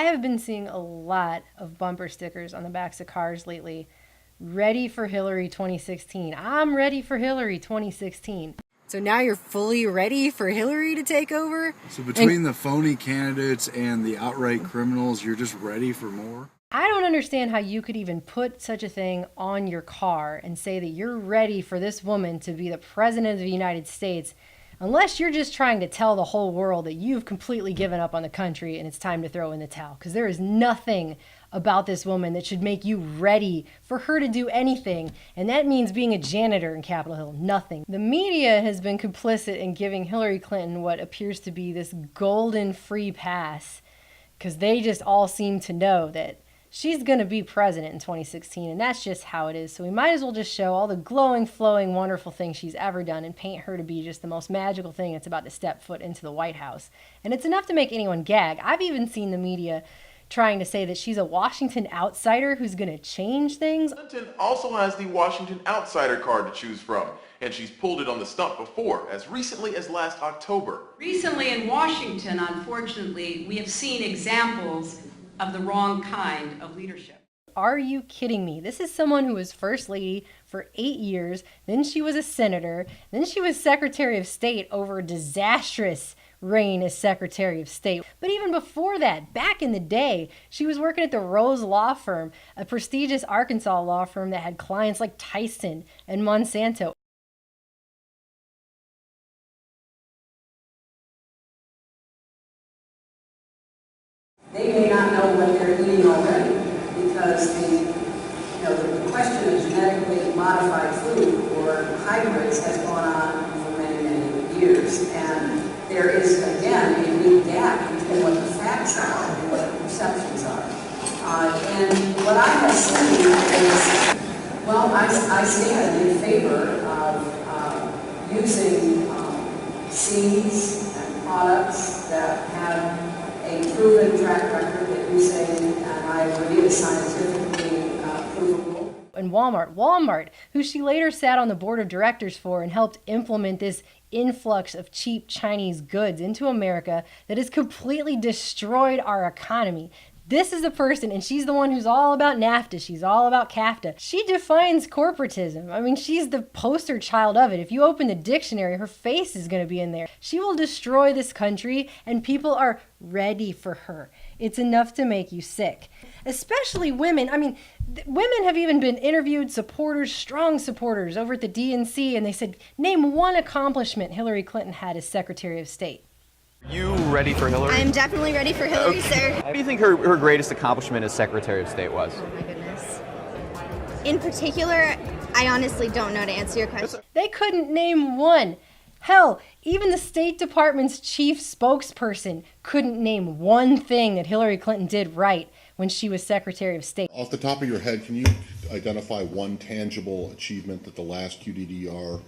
I have been seeing a lot of bumper stickers on the backs of cars lately. Ready for Hillary 2016. I'm ready for Hillary 2016. So now you're fully ready for Hillary to take over? So between the phony candidates and the outright criminals, you're just ready for more? I don't understand how you could even put such a thing on your car and say that you're ready for this woman to be the president of the United States, unless you're just trying to tell the whole world that you've completely given up on the country and it's time to throw in the towel. Because there is nothing about this woman that should make you ready for her to do anything. And that means being a janitor in Capitol Hill. Nothing. The media has been complicit in giving Hillary Clinton what appears to be this golden free pass, because they just all seem to know that she's going to be president in 2016, and that's just how it is. So we might as well just show all the glowing, flowing, wonderful things she's ever done and paint her to be just the most magical thing that's about to step foot into the White House. And it's enough to make anyone gag. I've even seen the media trying to say that she's a Washington outsider who's going to change things. Clinton also has the Washington outsider card to choose from, and she's pulled it on the stump before, as recently as last October. Recently in Washington, unfortunately, we have seen examples of the wrong kind of leadership. Are you kidding me? This is someone who was First Lady for 8 years, then she was a senator, then she was Secretary of State over a disastrous reign as Secretary of State. But even before that, back in the day, she was working at the Rose Law Firm, a prestigious Arkansas law firm that had clients like Tyson and Monsanto. They may not know what they're eating already because the question of genetically modified food or hybrids has gone on for many, many years. And there is, again, a big gap between what the facts are and what the perceptions are. And what I have seen is, well, I stand in favor of using seeds and products that have a proven track record that you say, and I believe is scientifically provable. And Walmart, who she later sat on the board of directors for and helped implement this influx of cheap Chinese goods into America that has completely destroyed our economy. This is the person, and she's the one who's all about NAFTA. She's all about CAFTA. She defines corporatism. I mean, she's the poster child of it. If you open the dictionary, her face is going to be in there. She will destroy this country, and people are ready for her. It's enough to make you sick. Especially women. I mean, women have even been interviewed, supporters, strong supporters over at the DNC, and they said, name one accomplishment Hillary Clinton had as Secretary of State. You ready for Hillary? I'm definitely ready for Hillary, sir. What do you think her greatest accomplishment as Secretary of State was? Oh my goodness. In particular, I honestly don't know to answer your question. They couldn't name one. Hell, even the State Department's chief spokesperson couldn't name one thing that Hillary Clinton did right when she was Secretary of State. Off the top of your head, can you identify one tangible achievement that the last QDDR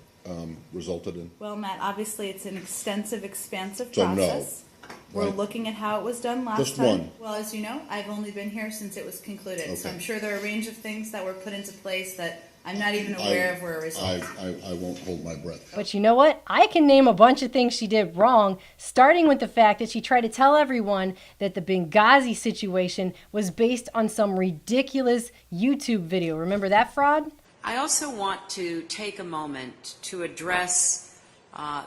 resulted in? Well, Matt, obviously it's an extensive, expansive So process. no, We're right? looking at how it was done last Just time. one. Well, as you know, I've only been here since it was concluded. So Okay. I'm sure there are a range of things that were put into place that I'm not even aware of were a result. I won't hold my breath. But you know what? I can name a bunch of things she did wrong, starting with the fact that she tried to tell everyone that the Benghazi situation was based on some ridiculous YouTube video. Remember that fraud? I also want to take a moment to address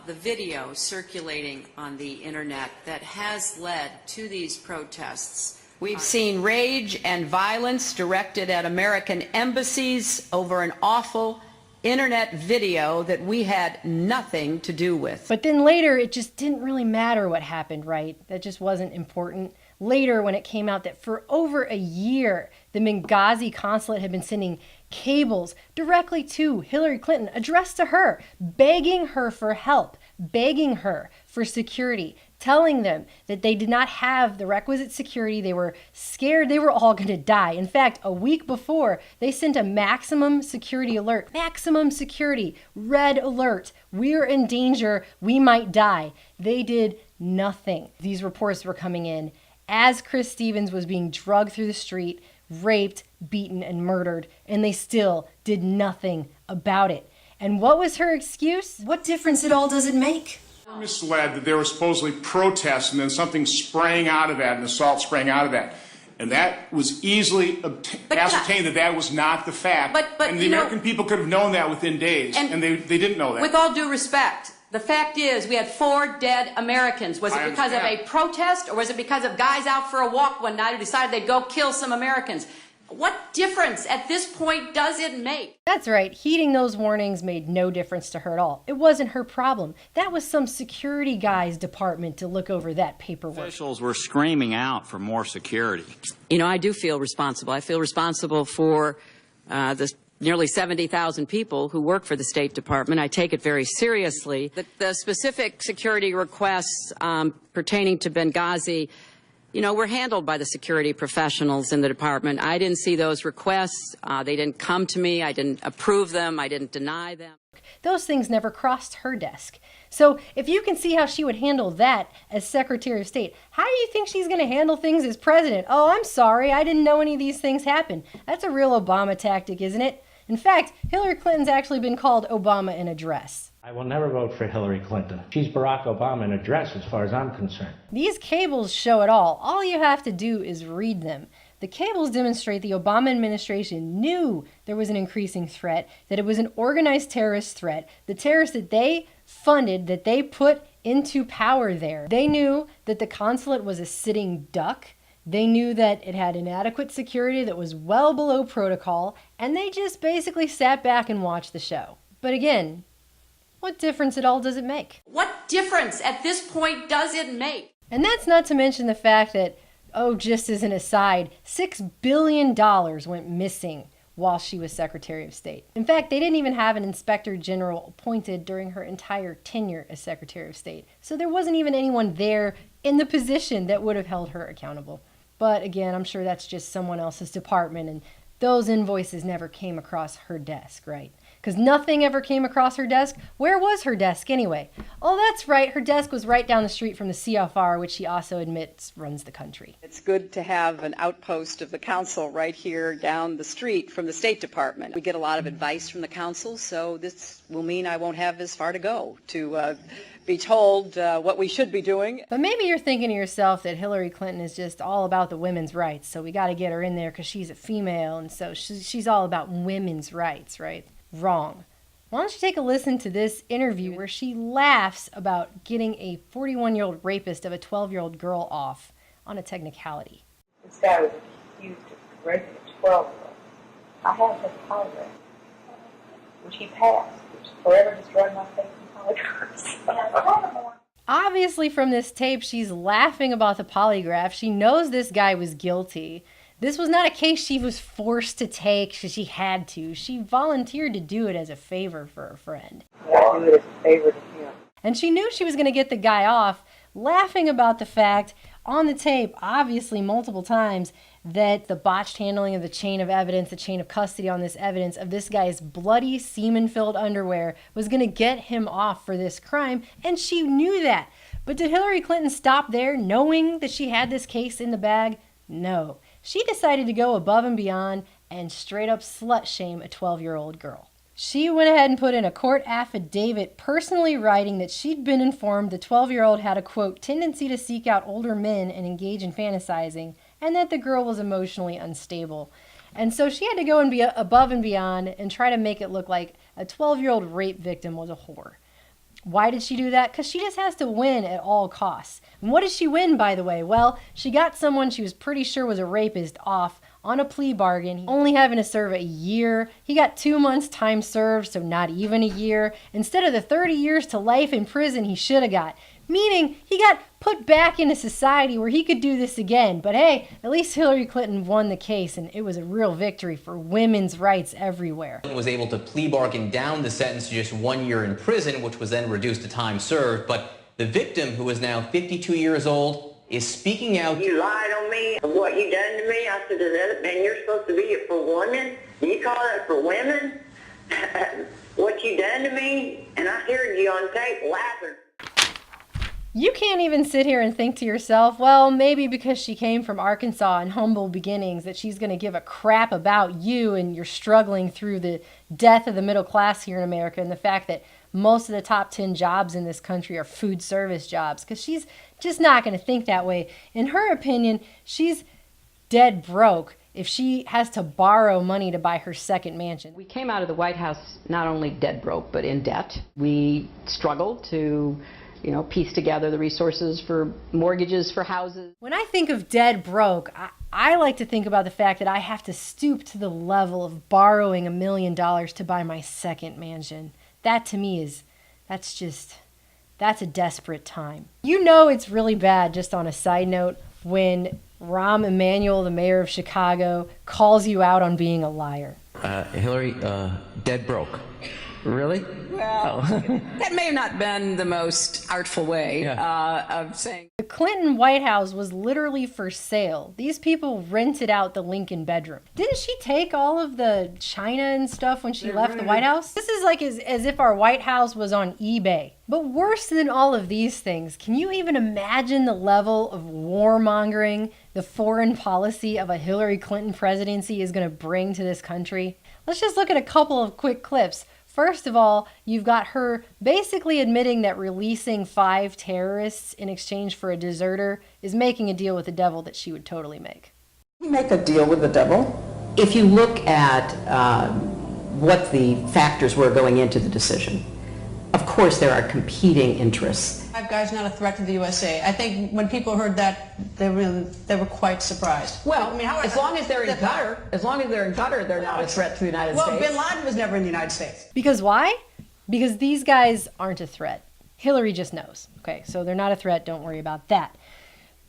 the video circulating on the internet that has led to these protests. We've seen rage and violence directed at American embassies over an awful internet video that we had nothing to do with. But then later, it just didn't really matter what happened, right? That just wasn't important. Later, when it came out that for over a year, the Benghazi consulate had been sending cables directly to Hillary Clinton, addressed to her, begging her for help, begging her for security, telling them that they did not have the requisite security. They were scared they were all going to die. In fact, a week before, they sent a maximum security alert. Maximum security, red alert. We're in danger. We might die. They did nothing. These reports were coming in as Chris Stevens was being drugged through the street, raped, beaten, and murdered, and they still did nothing about it. And what was her excuse? What difference at all does it make? Misled that there were supposedly protests and then something sprang out of that, an assault sprang out of that. And that was easily ascertained that was not the fact. But and the American people could have known that within days, and they didn't know that. With all due respect, the fact is we had 4 dead Americans. Was it because of a protest, or was it because of guys out for a walk one night who decided they'd go kill some Americans? What difference at this point does it make? That's right. Heeding those warnings made no difference to her at all. It wasn't her problem. That was some security guy's department to look over that paperwork. Officials were screaming out for more security. You know, I do feel responsible. I feel responsible for the nearly 70,000 people who work for the State Department. I take it very seriously. The specific security requests pertaining to Benghazi, you know, were handled by the security professionals in the department. I didn't see those requests. They didn't come to me. I didn't approve them. I didn't deny them. Those things never crossed her desk. So if you can see how she would handle that as Secretary of State, how do you think she's going to handle things as president? Oh, I'm sorry, I didn't know any of these things happened. That's a real Obama tactic, isn't it? In fact, Hillary Clinton's actually been called Obama in a dress. I will never vote for Hillary Clinton. She's Barack Obama in a dress as far as I'm concerned. These cables show it all. All you have to do is read them. The cables demonstrate the Obama administration knew there was an increasing threat, that it was an organized terrorist threat, the terrorists that they funded, that they put into power there. They knew that the consulate was a sitting duck. They knew that it had inadequate security that was well below protocol, and they just basically sat back and watched the show. But again, what difference at all does it make? What difference at this point does it make? And that's not to mention the fact that, oh, just as an aside, $6 billion went missing while she was Secretary of State. In fact, they didn't even have an Inspector General appointed during her entire tenure as Secretary of State. So there wasn't even anyone there in the position that would have held her accountable. But again, I'm sure that's just someone else's department, and those invoices never came across her desk, right? Because nothing ever came across her desk. Where was her desk anyway? Oh, that's right. Her desk was right down the street from the CFR, which she also admits runs the country. It's good to have an outpost of the council right here down the street from the State Department. We get a lot of advice from the council, so this will mean I won't have as far to go to be told what we should be doing. But maybe you're thinking to yourself that Hillary Clinton is just all about the women's rights, so we got to get her in there because she's a female, and so she's all about women's rights, right? Wrong. Why don't you take a listen to this interview where she laughs about getting a 41-year-old rapist of a 12-year-old girl off on a technicality. This guy was accused of raping a 12-year-old. I have his polygraph, which he passed, which forever destroyed my faith in polygraphs. Obviously from this tape, she's laughing about the polygraph. She knows this guy was guilty. This was not a case she was forced to take because she had to. She volunteered to do it as a favor for her friend. I do it as a favor to him. And she knew she was going to get the guy off, laughing about the fact on the tape, obviously multiple times, that the botched handling of the chain of evidence, the chain of custody on this evidence of this guy's bloody semen-filled underwear was going to get him off for this crime, and she knew that. But did Hillary Clinton stop there, knowing that she had this case in the bag? No. She decided to go above and beyond and straight up slut shame a 12-year-old girl. She went ahead and put in a court affidavit personally writing that she'd been informed the 12-year-old had a, quote, tendency to seek out older men and engage in fantasizing, and that the girl was emotionally unstable. And so she had to go and be above and beyond and try to make it look like a 12-year-old rape victim was a whore. Why did she do that? Because she just has to win at all costs. And what did she win, by the way? Well, she got someone she was pretty sure was a rapist off on a plea bargain, only having to serve a year. He got 2 months time served, so not even a year, instead of the 30 years to life in prison he should have got. Meaning he got put back into society where he could do this again. But hey, at least Hillary Clinton won the case, and it was a real victory for women's rights everywhere. Was able to plea bargain down the sentence to just 1 year in prison, which was then reduced to time served. But the victim, who is now 52 years old, is speaking out. You lied on me of what you done to me. I said to the other man, you're supposed to be it for women. You call that for women? What you done to me? And I heard you on tape laughing. You can't even sit here and think to yourself, well, maybe because she came from Arkansas and humble beginnings that she's going to give a crap about you and you're struggling through the death of the middle class here in America and the fact that most of the top 10 jobs in this country are food service jobs, because she's just not going to think that way. In her opinion, she's dead broke if she has to borrow money to buy her second mansion. We came out of the White House not only dead broke, but in debt. We struggled to, piece together the resources for mortgages for houses. When I think of dead broke, I like to think about the fact that I have to stoop to the level of borrowing $1 million to buy my second mansion. That to me that's a desperate time. It's really bad, just on a side note, when Rahm Emanuel, the mayor of Chicago, calls you out on being a liar. Hillary, dead broke. Really? Well, that may have not been the most artful way of saying. The Clinton White House was literally for sale. These people rented out the Lincoln bedroom. Didn't she take all of the china and stuff when she left the White House? This is like as if our White House was on eBay. But worse than all of these things, can you even imagine the level of warmongering the foreign policy of a Hillary Clinton presidency is going to bring to this country? Let's just look at a couple of quick clips. First of all, you've got her basically admitting that releasing 5 terrorists in exchange for a deserter is making a deal with the devil that she would totally make. You make a deal with the devil? If you look at what the factors were going into the decision, of course there are competing interests. 5 guys not a threat to the USA. I think when people heard that, they were quite surprised. Well, I mean, as long as they're in Qatar, they're not a threat to the United States. Well, Bin Laden was never in the United States. Because why? Because these guys aren't a threat. Hillary just knows. Okay, so they're not a threat. Don't worry about that.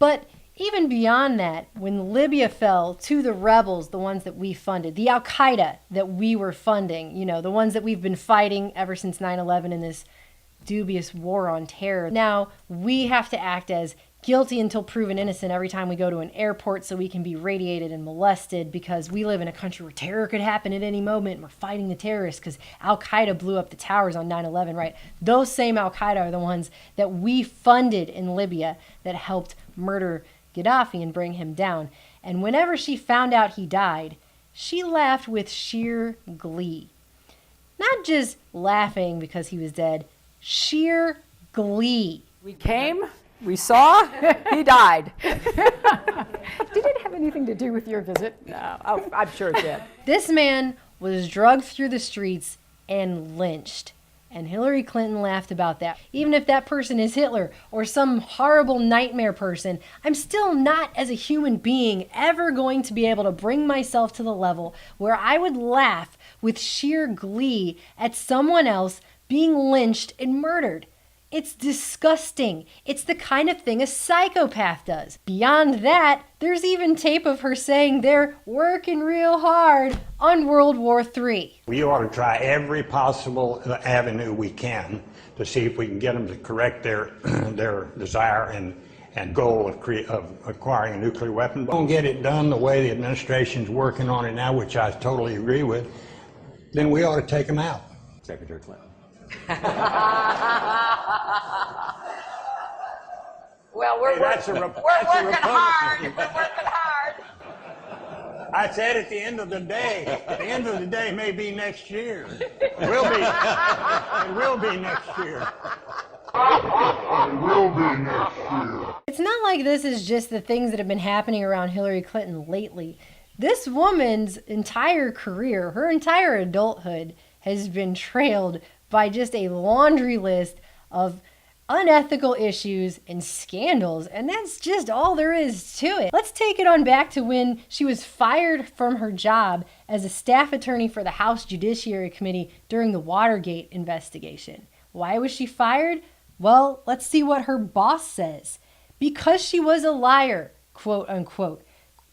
But even beyond that, when Libya fell to the rebels, the ones that we funded, the Al-Qaeda that we were funding, the ones that we've been fighting ever since 9/11 in this dubious war on terror. Now we have to act as guilty until proven innocent every time we go to an airport so we can be radiated and molested because we live in a country where terror could happen at any moment and we're fighting the terrorists because Al-Qaeda blew up the towers on 9/11, right? Those same Al-Qaeda are the ones that we funded in Libya that helped murder Gaddafi and bring him down. And whenever she found out he died, she laughed with sheer glee. Not just laughing because he was dead, sheer glee. We came, we saw, he died. Did it have anything to do with your visit? No, I'm sure it did. This man was drugged through the streets and lynched. And Hillary Clinton laughed about that. Even if that person is Hitler or some horrible nightmare person, I'm still not, as a human being, ever going to be able to bring myself to the level where I would laugh with sheer glee at someone else being lynched and murdered. It's disgusting. It's the kind of thing a psychopath does. Beyond that, there's even tape of her saying they're working real hard on World War III. We ought to try every possible avenue we can to see if we can get them to correct their desire and goal of acquiring a nuclear weapon. Don't get it done the way the administration's working on it now, which I totally agree with, then we ought to take them out. Secretary Clinton. Well, we're working hard. We're working hard. I said at the end of the day may be next year. It will be. It will be next year. It will be next year. It's not like this is just the things that have been happening around Hillary Clinton lately. This woman's entire career, her entire adulthood, has been trailed by just a laundry list of unethical issues and scandals, and that's just all there is to it. Let's take it on back to when she was fired from her job as a staff attorney for the House Judiciary Committee during the Watergate investigation. Why was she fired? Well, let's see what her boss says. Because she was a liar, quote unquote.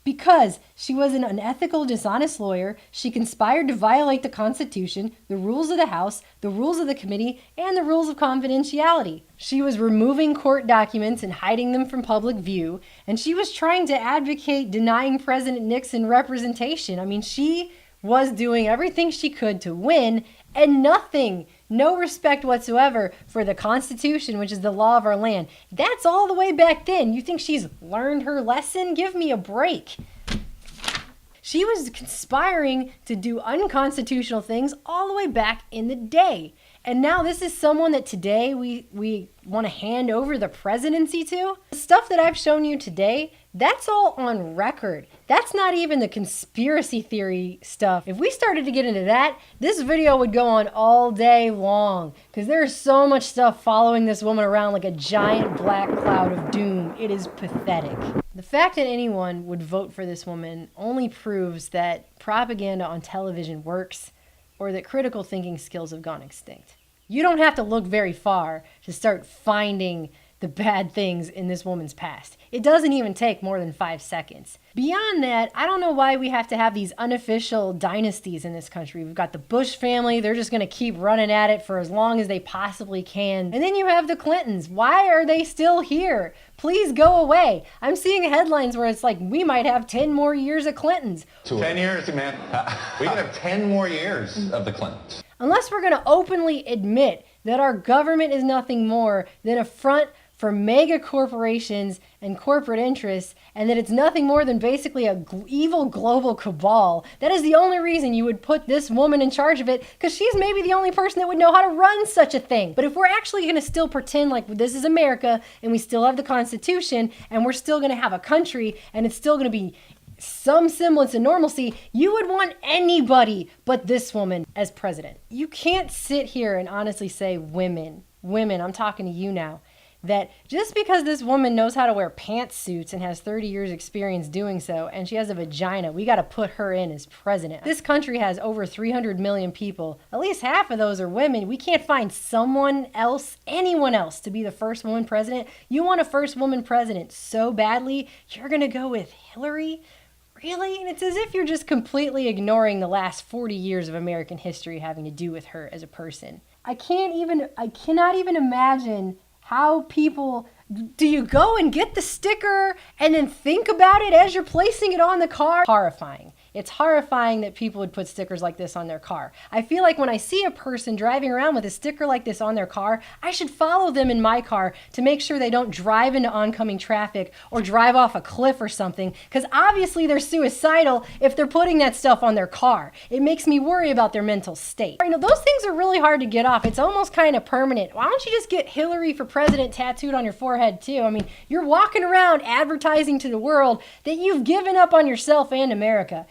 Because she was an unethical, dishonest lawyer, she conspired to violate the Constitution, the rules of the House, the rules of the committee, and the rules of confidentiality. She was removing court documents and hiding them from public view, and she was trying to advocate denying President Nixon representation. I mean, she was doing everything she could to win, and no respect whatsoever for the Constitution, which is the law of our land. That's all the way back then. You think she's learned her lesson? Give me a break. She was conspiring to do unconstitutional things all the way back in the day. And now this is someone that today we want to hand over the presidency to? The stuff that I've shown you today, that's all on record. That's not even the conspiracy theory stuff. If we started to get into that, this video would go on all day long because there's so much stuff following this woman around like a giant black cloud of doom. It is pathetic. The fact that anyone would vote for this woman only proves that propaganda on television works, or that critical thinking skills have gone extinct. You don't have to look very far to start finding the bad things in this woman's past. It doesn't even take more than 5 seconds. Beyond that, I don't know why we have to have these unofficial dynasties in this country. We've got the Bush family. They're just going to keep running at it for as long as they possibly can. And then you have the Clintons. Why are they still here? Please go away. I'm seeing headlines where it's like, we might have 10 more years of Clintons. 10 years, man. We can have 10 more years of the Clintons. Unless we're going to openly admit that our government is nothing more than a front for mega corporations and corporate interests, and that it's nothing more than basically a evil global cabal. That is the only reason you would put this woman in charge of it, because she's maybe the only person that would know how to run such a thing. But if we're actually going to still pretend like this is America, and we still have the Constitution, and we're still going to have a country, and it's still going to be some semblance of normalcy, you would want anybody but this woman as president. You can't sit here and honestly say women, I'm talking to you now, that just because this woman knows how to wear pantsuits and has 30 years experience doing so, and she has a vagina, we got to put her in as president. This country has over 300 million people. At least half of those are women. We can't find someone else, anyone else, to be the first woman president. You want a first woman president so badly, you're going to go with Hillary? Really? And it's as if you're just completely ignoring the last 40 years of American history having to do with her as a person. I cannot even imagine how people, do you go and get the sticker and then think about it as you're placing it on the car? Horrifying. It's horrifying that people would put stickers like this on their car. I feel like when I see a person driving around with a sticker like this on their car, I should follow them in my car to make sure they don't drive into oncoming traffic or drive off a cliff or something, because obviously they're suicidal if they're putting that stuff on their car. It makes me worry about their mental state. You know, those things are really hard to get off. It's almost kind of permanent. Why don't you just get Hillary for president tattooed on your forehead too? I mean, you're walking around advertising to the world that you've given up on yourself and America.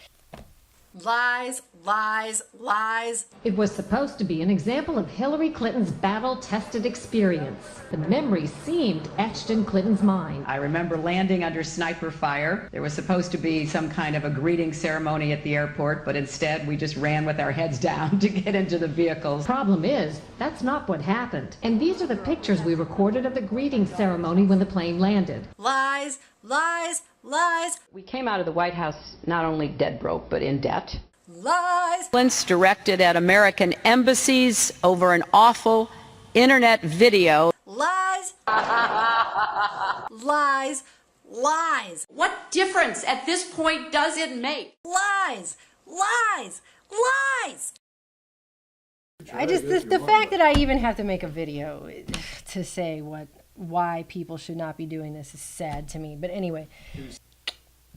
Lies, lies, lies. It was supposed to be an example of Hillary Clinton's battle-tested experience. The memory seemed etched in Clinton's mind. I remember landing under sniper fire. There was supposed to be some kind of a greeting ceremony at the airport, but instead we just ran with our heads down to get into the vehicles. Problem is, that's not what happened. And these are the pictures we recorded of the greeting ceremony when the plane landed. Lies, lies, lies. We came out of the White House not only dead broke, but in debt. Lies. Violence directed at American embassies over an awful internet video. Lies. Lies. Lies. What difference at this point does it make? Lies. Lies. Lies. The fact that I even have to make a video to say why people should not be doing this is sad to me. But anyway,